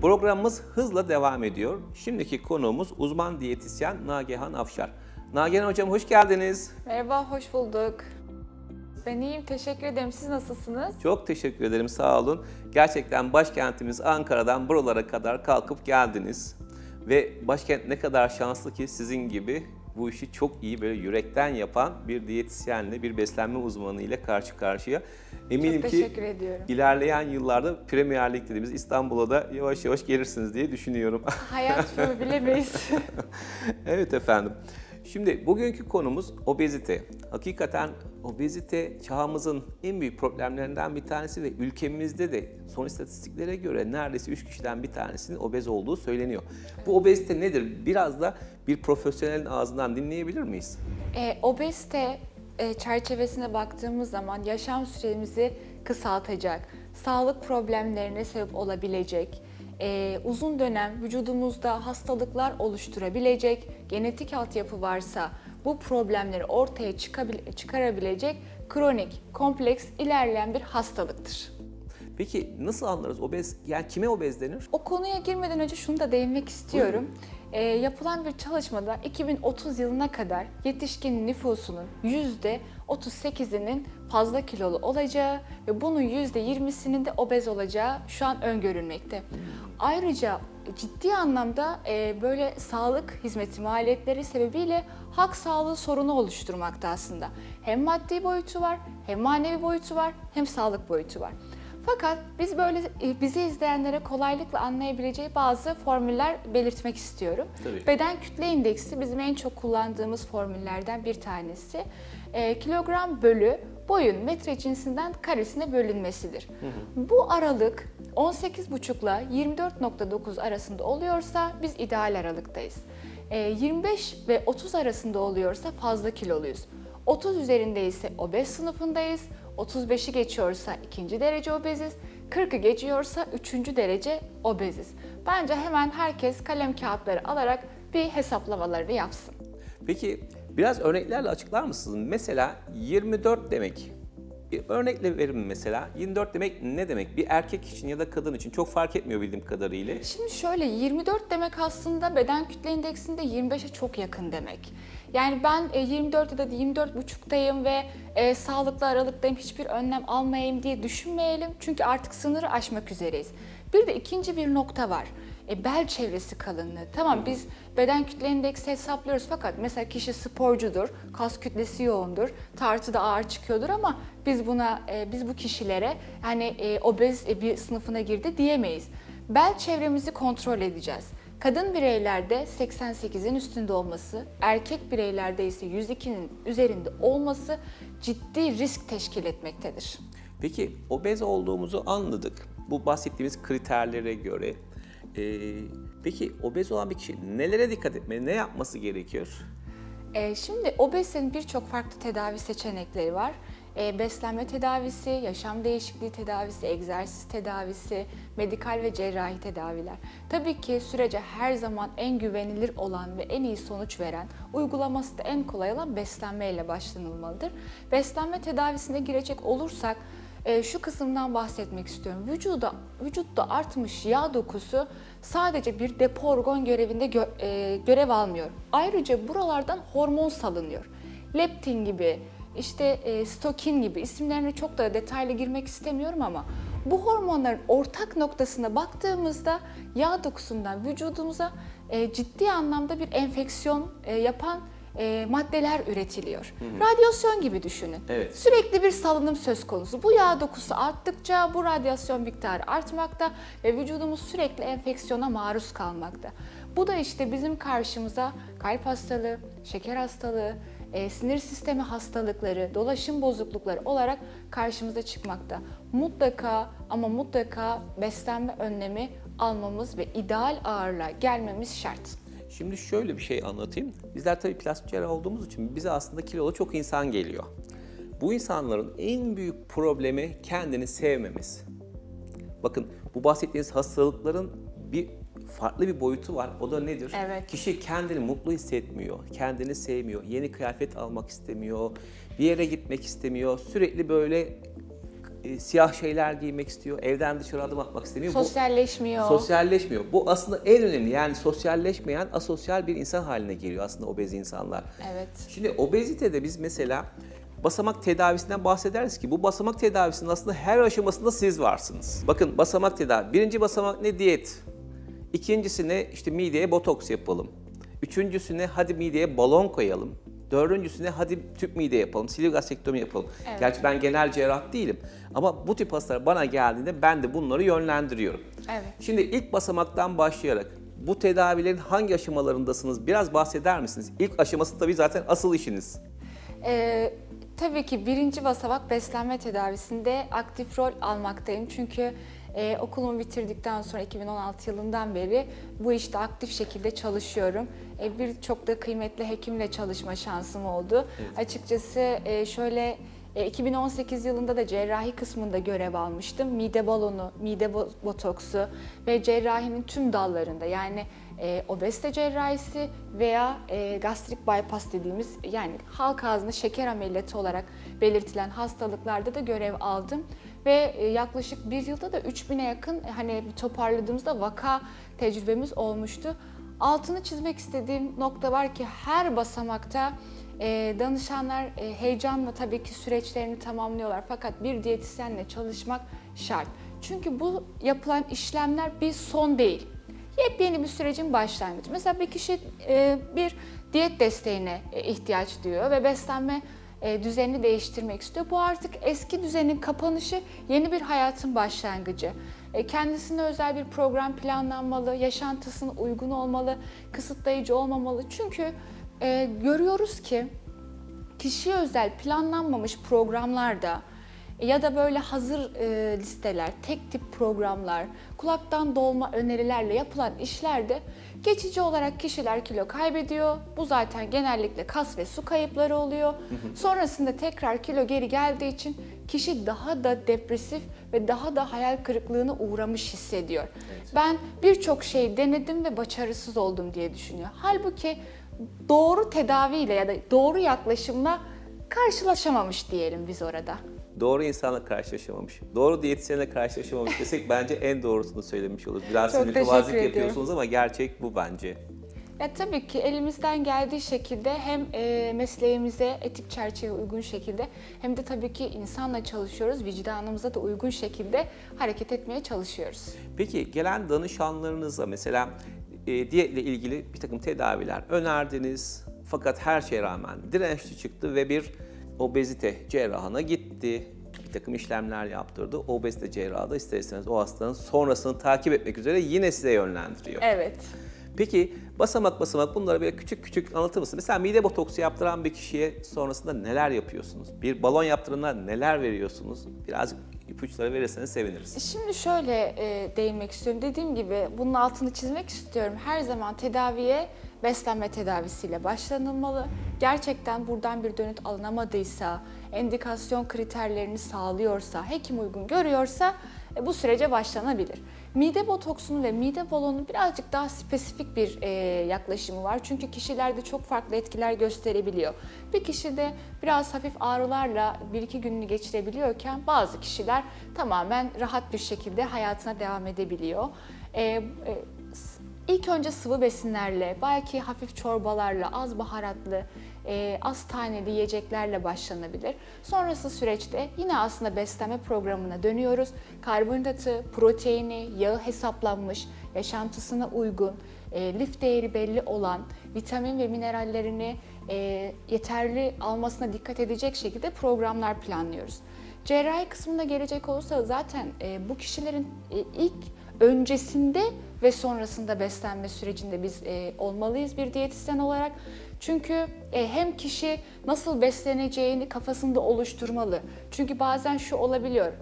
Programımız hızla devam ediyor. Şimdiki konuğumuz uzman diyetisyen Nagihan Afşar. Nagihan Hocam hoş geldiniz. Merhaba, hoş bulduk. Ben iyiyim, teşekkür ederim. Siz nasılsınız? Çok teşekkür ederim, sağ olun. Gerçekten başkentimiz Ankara'dan buralara kadar kalkıp geldiniz. Ve başkent ne kadar şanslı ki sizin gibi bu işi çok iyi böyle yürekten yapan bir diyetisyenle, bir beslenme uzmanı ile karşı karşıya. Eminim çok teşekkür ediyorum. İlerleyen yıllarda Premier Lig dediğimiz İstanbul'a da yavaş yavaş gelirsiniz diye düşünüyorum. Hayat bunu bilemeyiz. Evet efendim. Şimdi bugünkü konumuz obezite. Hakikaten obezite çağımızın en büyük problemlerinden bir tanesi ve ülkemizde de son istatistiklere göre neredeyse 3 kişiden bir tanesinin obez olduğu söyleniyor. Bu obezite nedir? Biraz da bir profesyonelin ağzından dinleyebilir miyiz? Obezite çerçevesine baktığımız zaman yaşam süremizi kısaltacak, sağlık problemlerine sebep olabilecek, uzun dönem vücudumuzda hastalıklar oluşturabilecek, genetik altyapı varsa bu problemleri ortaya çıkarabilecek kronik, kompleks, ilerleyen bir hastalıktır. Peki nasıl anlarız obez? Yani kime obez denir? O konuya girmeden önce şunu da değinmek istiyorum. Yapılan bir çalışmada 2030 yılına kadar yetişkin nüfusunun %38'inin fazla kilolu olacağı ve bunun %20'sinin de obez olacağı şu an öngörülmekte. Ayrıca ciddi anlamda böyle sağlık hizmeti maliyetleri sebebiyle halk sağlığı sorunu oluşturmakta aslında. Hem maddi boyutu var, hem manevi boyutu var, hem sağlık boyutu var. Fakat biz böyle bizi izleyenlere kolaylıkla anlayabileceği bazı formüller belirtmek istiyorum. Tabii. Beden kütle indeksi bizim en çok kullandığımız formüllerden bir tanesi. Kilogram bölü boyun metre cinsinden karesine bölünmesidir. Bu aralık 18,5 ile 24,9 arasında oluyorsa biz ideal aralıktayız. 25 ve 30 arasında oluyorsa fazla kiloluyuz. 30 üzerinde ise obez sınıfındayız. 35'i geçiyorsa 2. derece obeziz, 40'ı geçiyorsa 3. derece obeziz. Bence hemen herkes kalem kağıtları alarak bir hesaplamalarını yapsın. Peki biraz örneklerle açıklar mısınız? Mesela 24 demek. Bir örnekle verin mesela. 24 demek ne demek? Bir erkek için ya da kadın için çok fark etmiyor bildiğim kadarıyla. Şimdi şöyle 24 demek aslında beden kütle indeksinde 25'e çok yakın demek. Yani ben 24 ya da 24,5'tayım ve sağlıklı aralıktayım, hiçbir önlem almayayım diye düşünmeyelim. Çünkü artık sınırı aşmak üzereyiz. Bir de ikinci bir nokta var. Bel çevresi kalınlığı. Tamam biz beden kütle indeksi hesaplıyoruz fakat mesela kişi sporcudur, kas kütlesi yoğundur, tartıda ağır çıkıyordur ama biz bu kişilere yani obez bir sınıfına girdi diyemeyiz. Bel çevremizi kontrol edeceğiz. Kadın bireylerde 88'in üstünde olması, erkek bireylerde ise 102'nin üzerinde olması ciddi risk teşkil etmektedir. Peki obez olduğumuzu anladık. Bu bahsettiğimiz kriterlere göre. Peki obez olan bir kişi nelere dikkat etmeli, ne yapması gerekiyor? Şimdi obezitenin birçok farklı tedavi seçenekleri var. Beslenme tedavisi, yaşam değişikliği tedavisi, egzersiz tedavisi, medikal ve cerrahi tedaviler. Tabii ki sürece her zaman en güvenilir olan ve en iyi sonuç veren, uygulaması da en kolay olan beslenmeyle başlanılmalıdır. Beslenme tedavisine girecek olursak, şu kısımdan bahsetmek istiyorum. Vücutta artmış yağ dokusu sadece bir depo organ görevinde görev almıyor. Ayrıca buralardan hormon salınıyor. Leptin gibi, stokin gibi isimlerine çok da detaylı girmek istemiyorum ama bu hormonların ortak noktasına baktığımızda yağ dokusundan vücudumuza ciddi anlamda bir enfeksiyon yapan maddeler üretiliyor. Radyasyon gibi düşünün. Evet. Sürekli bir salınım söz konusu. Bu yağ dokusu arttıkça bu radyasyon miktarı artmakta ve vücudumuz sürekli enfeksiyona maruz kalmakta. Bu da bizim karşımıza kalp hastalığı, şeker hastalığı, sinir sistemi hastalıkları, dolaşım bozuklukları olarak karşımıza çıkmakta. Mutlaka ama mutlaka beslenme önlemi almamız ve ideal ağırlığa gelmemiz şart. Şimdi şöyle bir şey anlatayım. Bizler tabii plastik cerrah olduğumuz için bize aslında kilolu çok insan geliyor. Bu insanların en büyük problemi kendini sevmemesi. Bakın bu bahsettiğiniz hastalıkların bir farklı bir boyutu var. O da nedir? Evet. Kişi kendini mutlu hissetmiyor, kendini sevmiyor, yeni kıyafet almak istemiyor, bir yere gitmek istemiyor. Sürekli böyle siyah şeyler giymek istiyor, evden dışarı adım atmak istemiyor. Sosyalleşmiyor. Sosyalleşmiyor. Bu aslında en önemli, yani sosyalleşmeyen, asosyal bir insan haline geliyor aslında obez insanlar. Evet. Şimdi obezitede biz mesela basamak tedavisinden bahsederiz ki bu basamak tedavisinin aslında her aşamasında siz varsınız. Bakın basamak tedavi. Birinci basamak ne? Diyet. İkincisine işte mideye botoks yapalım. Üçüncüsüne hadi mideye balon koyalım. Dördüncüsüne hadi tüp mide yapalım, sleeve gastrektomi yapalım. Evet. Gerçi ben genel cerrah değilim ama bu tip hastalar bana geldiğinde ben de bunları yönlendiriyorum. Evet. Şimdi ilk basamaktan başlayarak bu tedavilerin hangi aşamalarındasınız? Biraz bahseder misiniz? İlk aşaması tabii zaten asıl işiniz. Tabii ki birinci basamak beslenme tedavisinde aktif rol almaktayım. Çünkü okulumu bitirdikten sonra 2016 yılından beri bu işte aktif şekilde çalışıyorum. Birçok da kıymetli hekimle çalışma şansım oldu. Evet. Açıkçası şöyle 2018 yılında da cerrahi kısmında görev almıştım. Mide balonu, mide botoksu ve cerrahinin tüm dallarında, yani obezite cerrahisi veya gastrik bypass dediğimiz, yani halk ağzında şeker ameliyatı olarak belirtilen hastalıklarda da görev aldım. Ve yaklaşık bir yılda da 3000'e yakın hani toparladığımızda vaka tecrübemiz olmuştu. Altını çizmek istediğim nokta var ki her basamakta danışanlar heyecanla tabii ki süreçlerini tamamlıyorlar. Fakat bir diyetisyenle çalışmak şart. Çünkü bu yapılan işlemler bir son değil. Yepyeni bir sürecin başlangıcı. Mesela bir kişi bir diyet desteğine ihtiyaç duyuyor ve beslenme düzenini değiştirmek istiyor. Bu artık eski düzenin kapanışı, yeni bir hayatın başlangıcı. Kendisine özel bir program planlanmalı, yaşantısına uygun olmalı, kısıtlayıcı olmamalı. Çünkü görüyoruz ki kişiye özel planlanmamış programlarda ya da böyle hazır listeler, tek tip programlar, kulaktan dolma önerilerle yapılan işlerde geçici olarak kişiler kilo kaybediyor. Bu zaten genellikle kas ve su kayıpları oluyor. Sonrasında tekrar kilo geri geldiği için kişi daha da depresif ve daha da hayal kırıklığına uğramış hissediyor. Evet. Ben birçok şey denedim ve başarısız oldum diye düşünüyor. Halbuki doğru tedaviyle ya da doğru yaklaşımla karşılaşamamış diyelim biz orada. Doğru insanla karşılaşamamış, doğru diyetisyenle karşılaşamamış desek bence en doğrusunu söylemiş oluruz. Biraz Çok mütevazilik yapıyorsunuz ama gerçek bu bence. Ya tabii ki elimizden geldiği şekilde hem mesleğimize etik çerçeve uygun şekilde hem de tabii ki insanla çalışıyoruz, vicdanımıza da uygun şekilde hareket etmeye çalışıyoruz. Peki gelen danışanlarınıza mesela diyetle ilgili bir takım tedaviler önerdiniz fakat her şeye rağmen dirençli çıktı ve bir obezite cerrahına gitti. Bir takım işlemler yaptırdı. Obezite cerrahı da ister istemez o hastanın sonrasını takip etmek üzere yine size yönlendiriyor. Evet. Peki basamak basamak bunları böyle küçük küçük anlatır mısın? Mesela mide botoksu yaptıran bir kişiye sonrasında neler yapıyorsunuz? Bir balon yaptırana neler veriyorsunuz? Birazcık ipuçları verirseniz seviniriz. Şimdi şöyle değinmek istiyorum. Dediğim gibi bunun altını çizmek istiyorum. Her zaman tedaviye beslenme tedavisiyle başlanılmalı. Gerçekten buradan bir dönüt alınamadıysa, endikasyon kriterlerini sağlıyorsa, hekim uygun görüyorsa bu sürece başlanabilir. Mide botoksunun ve mide balonunun birazcık daha spesifik bir yaklaşımı var. Çünkü kişilerde çok farklı etkiler gösterebiliyor. Bir kişide biraz hafif ağrılarla 1-2 gününü geçirebiliyorken bazı kişiler tamamen rahat bir şekilde hayatına devam edebiliyor. İlk önce sıvı besinlerle, belki hafif çorbalarla, az baharatlı, az taneli yiyeceklerle başlanabilir. Sonrası süreçte yine aslında beslenme programına dönüyoruz. Karbonhidratı, proteini, yağı hesaplanmış, yaşantısına uygun, lif değeri belli olan, vitamin ve minerallerini yeterli almasına dikkat edecek şekilde programlar planlıyoruz. Cerrahi kısmına gelecek olursa zaten bu kişilerin ilk öncesinde ve sonrasında beslenme sürecinde biz olmalıyız bir diyetisyen olarak. Çünkü hem kişi nasıl besleneceğini kafasında oluşturmalı. Çünkü bazen şu olabiliyor,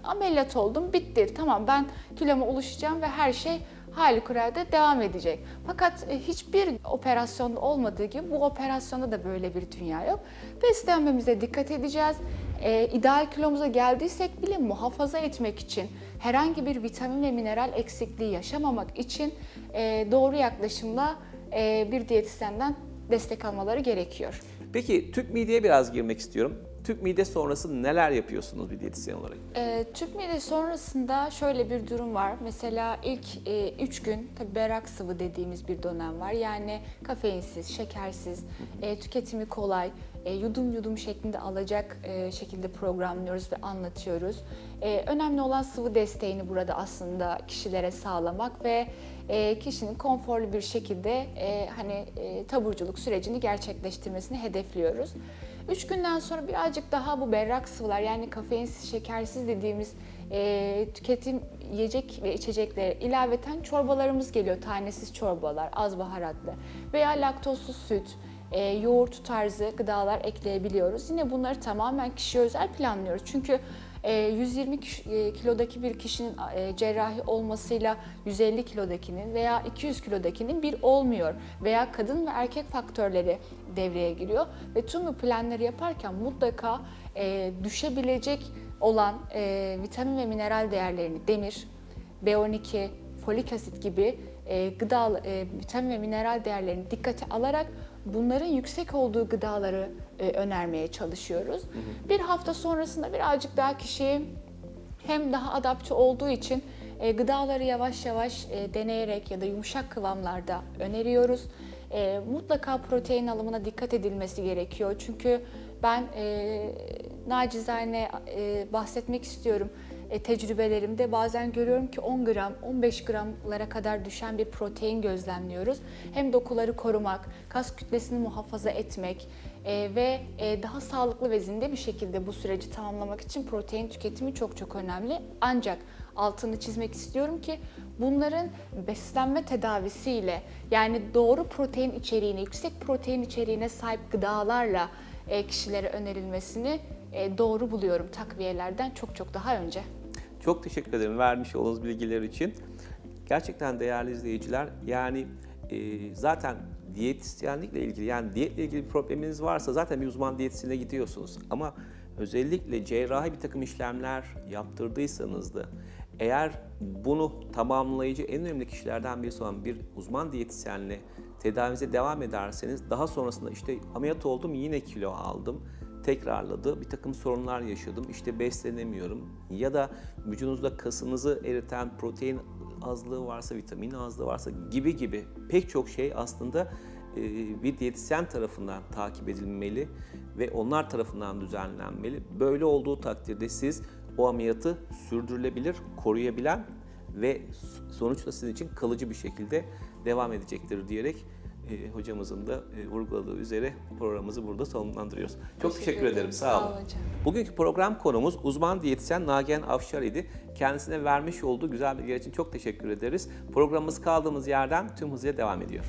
ameliyat oldum, bitti, tamam ben kiloma ulaşacağım ve her şey harikulade devam edecek. Fakat hiçbir operasyonda olmadığı gibi bu operasyonda da böyle bir dünya yok. Beslenmemize dikkat edeceğiz. İdeal kilomuza geldiysek bile muhafaza etmek için, herhangi bir vitamin ve mineral eksikliği yaşamamak için doğru yaklaşımla bir diyetisyenden destek almaları gerekiyor. Peki tüp mideye biraz girmek istiyorum. tüp mide sonrası neler yapıyorsunuz bir diyetisyen olarak? Tüp mide sonrasında şöyle bir durum var. Mesela ilk 3 gün tabii berrak sıvı dediğimiz bir dönem var. Yani kafeinsiz, şekersiz, tüketimi kolay, yudum yudum şeklinde alacak şekilde programlıyoruz ve anlatıyoruz. Önemli olan sıvı desteğini burada aslında kişilere sağlamak ve kişinin konforlu bir şekilde taburculuk sürecini gerçekleştirmesini hedefliyoruz. 3 günden sonra birazcık daha bu berrak sıvılar, yani kafeinsiz, şekersiz dediğimiz tüketim yiyecek ve içeceklere ilaveten çorbalarımız geliyor. Tanesiz çorbalar, az baharatlı veya laktozsuz süt, yoğurt tarzı gıdalar ekleyebiliyoruz. Yine bunları tamamen kişiye özel planlıyoruz. Çünkü 120 kilodaki bir kişinin cerrahi olmasıyla 150 kilodakinin veya 200 kilodakinin bir olmuyor. Veya kadın ve erkek faktörleri devreye giriyor. Ve tüm bu planları yaparken mutlaka düşebilecek olan vitamin ve mineral değerlerini, demir, B12, folik asit gibi vitamin ve mineral değerlerini dikkate alarak bunların yüksek olduğu gıdaları önermeye çalışıyoruz. Bir hafta sonrasında birazcık daha kişi hem daha adapte olduğu için gıdaları yavaş yavaş deneyerek ya da yumuşak kıvamlarda öneriyoruz. Mutlaka protein alımına dikkat edilmesi gerekiyor. Çünkü ben nacizane bahsetmek istiyorum. Tecrübelerimde bazen görüyorum ki 10 gram, 15 gramlara kadar düşen bir protein gözlemliyoruz. Hem dokuları korumak, kas kütlesini muhafaza etmek ve daha sağlıklı ve zinde bir şekilde bu süreci tamamlamak için protein tüketimi çok çok önemli. Ancak altını çizmek istiyorum ki bunların beslenme tedavisiyle, yani doğru protein içeriğine, yüksek protein içeriğine sahip gıdalarla kişilere önerilmesini doğru buluyorum takviyelerden çok çok daha önce. Çok teşekkür ederim vermiş olduğunuz bilgiler için. Gerçekten değerli izleyiciler, yani zaten diyetisyenlikle ilgili, yani diyetle ilgili bir probleminiz varsa zaten bir uzman diyetisyene gidiyorsunuz. Ama özellikle cerrahi bir takım işlemler yaptırdıysanız da eğer bunu tamamlayıcı en önemli kişilerden birisi olan bir uzman diyetisyenle tedavinize devam ederseniz daha sonrasında işte ameliyat oldum, yine kilo aldım, tekrarladı, bir takım sorunlar yaşadım, işte beslenemiyorum ya da vücudunuzda kasınızı eriten protein azlığı varsa, vitamin azlığı varsa gibi pek çok şey aslında bir diyetisyen tarafından takip edilmeli ve onlar tarafından düzenlenmeli. Böyle olduğu takdirde siz o ameliyatı sürdürülebilir, koruyabilen ve sonuçta sizin için kalıcı bir şekilde devam edecektir diyerek hocamızın da vurguladığı üzere programımızı burada sonlandırıyoruz. Çok teşekkür ederim. Sağ olun. Hocam. Bugünkü program konumuz uzman diyetisyen Nagihan Afşar idi. Kendisine vermiş olduğu güzel bilgiler için çok teşekkür ederiz. Programımız kaldığımız yerden tüm hızıyla devam ediyor.